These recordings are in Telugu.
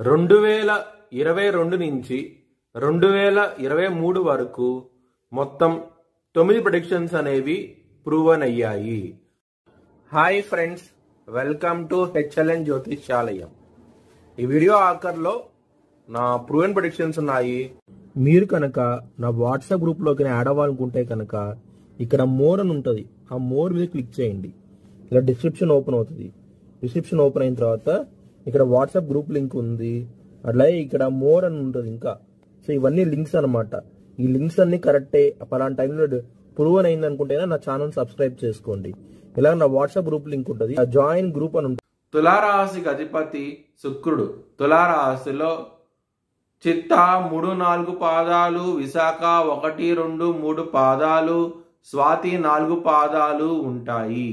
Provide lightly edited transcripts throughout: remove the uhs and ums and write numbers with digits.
2022 నుంచి 2023 వరకు మొత్తం 9 ప్రెడిక్షన్స్ అనేవి ప్రూవన్ అయ్యాయి. Hi friends, welcome to HLN Jyotishyalayam. ఈ వీడియో ఆఖర్లో నా ప్రూవన్ ప్రెడిక్షన్స్ ఉన్నాయి. మీరు కనుక నా వాట్సాప్ గ్రూప్లోకి యాడ్ అవ్వాలనుకుంటే కనుక ఇక్కడ మోర్ అని ఉంటుంది, ఆ మోర్ మీద క్లిక్ చేయండి. ఇలా డిస్క్రిప్షన్ ఓపెన్ అవుతుంది. డిస్క్రిప్షన్ ఓపెన్ అయిన తర్వాత ఇక్కడ వాట్సాప్ గ్రూప్ లింక్ ఉంది, అట్లాగే ఇక్కడ మోర్ అని ఉంటుంది ఇంకా. సో ఇవన్నీ లింక్స్ అనమాట. ఈ లింక్స్ అన్ని కరెక్టే. పలానా టైంలో ప్రూవన్ అయింది అనుకుంటేనే నా ఛానల్ సబ్స్క్రైబ్ చేసుకోండి. ఇలా నా వాట్సాప్ గ్రూప్ లింక్ ఉంటుంది, జాయిన్ గ్రూప్ అని ఉంటుంది. తులారాశికి అధిపతి శుక్రుడు. తులారాశిలో చిత్త 3-4 పాదాలు, విశాఖ 1-2-3 పాదాలు, స్వాతి 4 పాదాలు ఉంటాయి.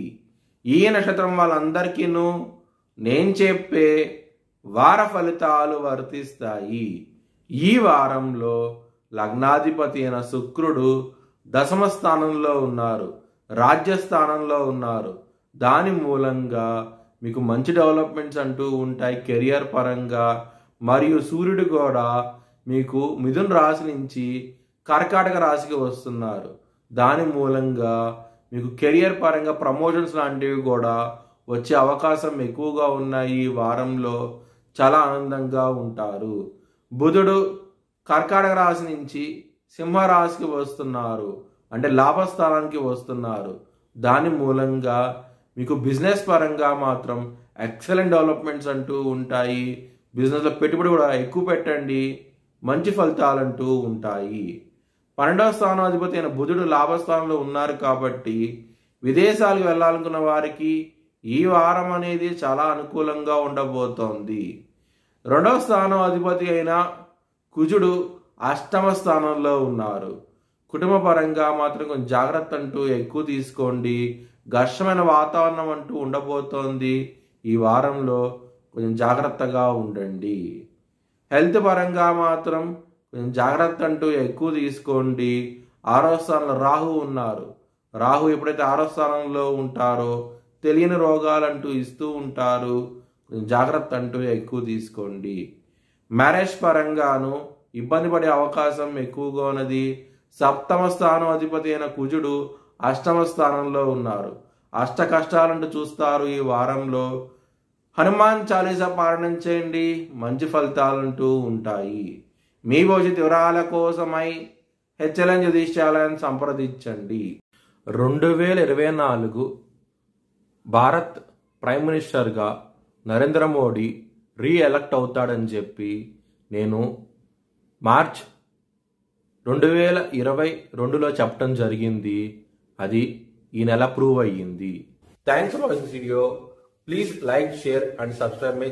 ఈ నక్షత్రం వాళ్ళందరికీను నేను చెప్పే వార ఫలితాలు వర్తిస్తాయి. ఈ వారంలో లగ్నాధిపతి అయిన శుక్రుడు దశమ స్థానంలో ఉన్నారు, రాజ్యస్థానంలో ఉన్నారు. దాని మూలంగా మీకు మంచి డెవలప్మెంట్స్ అంటూ ఉంటాయి కెరియర్ పరంగా. మరియు సూర్యుడు కూడా మీకు మిథున రాశి నుంచి కర్కాటక రాశికి వస్తున్నారు. దాని మూలంగా మీకు కెరియర్ పరంగా ప్రమోషన్స్ లాంటివి కూడా వచ్చే అవకాశం ఎక్కువగా ఉన్నాయి. ఈ వారంలో చాలా ఆనందంగా ఉంటారు. బుధుడు కర్కాటక రాశి నుంచి సింహరాశికి వస్తున్నారు, అంటే లాభస్థానానికి వస్తున్నారు. దాని మూలంగా మీకు బిజినెస్ పరంగా మాత్రం ఎక్సలెంట్ డెవలప్మెంట్స్ అంటూ ఉంటాయి. బిజినెస్లో పెట్టుబడి కూడా ఎక్కువ పెట్టండి, మంచి ఫలితాలు అంటూ ఉంటాయి. 12వ స్థానాధిపతి అయిన బుధుడు లాభస్థానంలో ఉన్నారు కాబట్టి విదేశాలకు వెళ్ళాలనుకున్న వారికి ఈ వారం అనేది చాలా అనుకూలంగా ఉండబోతోంది. 2వ స్థానం అధిపతి అయిన కుజుడు అష్టమ స్థానంలో ఉన్నారు. కుటుంబ పరంగా మాత్రం కొంచెం జాగ్రత్త అంటూ ఎక్కువ తీసుకోండి. ఘర్షమైన వాతావరణం అంటూ ఉండబోతోంది. ఈ వారంలో కొంచెం జాగ్రత్తగా ఉండండి. హెల్త్ పరంగా మాత్రం కొంచెం జాగ్రత్త అంటూ ఎక్కువ తీసుకోండి. 6వ స్థానంలో రాహు ఉన్నారు. రాహు ఎప్పుడైతే 6వ స్థానంలో ఉంటారో తెలియని రోగాలంటూ ఇస్తూ ఉంటారు. కొంచెం జాగ్రత్త అంటూ ఎక్కువ తీసుకోండి. మ్యారేజ్ పరంగాను ఇబ్బంది పడే అవకాశం ఎక్కువగా ఉన్నది. 7వ స్థానం అధిపతి అయిన కుజుడు అష్టమ స్థానంలో ఉన్నారు. అష్ట కష్టాలంటూ చూస్తారు. ఈ వారంలో హనుమాన్ చాలీసా పారాయణం చేయండి, మంచి ఫలితాలంటూ ఉంటాయి. మీ భవిష్యత్ వివరాల కోసమై హెచ్ఎల్ఎన్ జ్యోతిష్యాలయాన్ని సంప్రదించండి. 2024 భారత్ ప్రైమ్ మినిస్టర్గా నరేంద్ర మోడీ రీఎలక్ట్ అవుతాడని చెప్పి నేను మార్చ్ 2022లో చెప్పడం జరిగింది. అది ఈ నెల ప్రూవ్ అయ్యింది. Thanks for watching video. Please like, share and subscribe my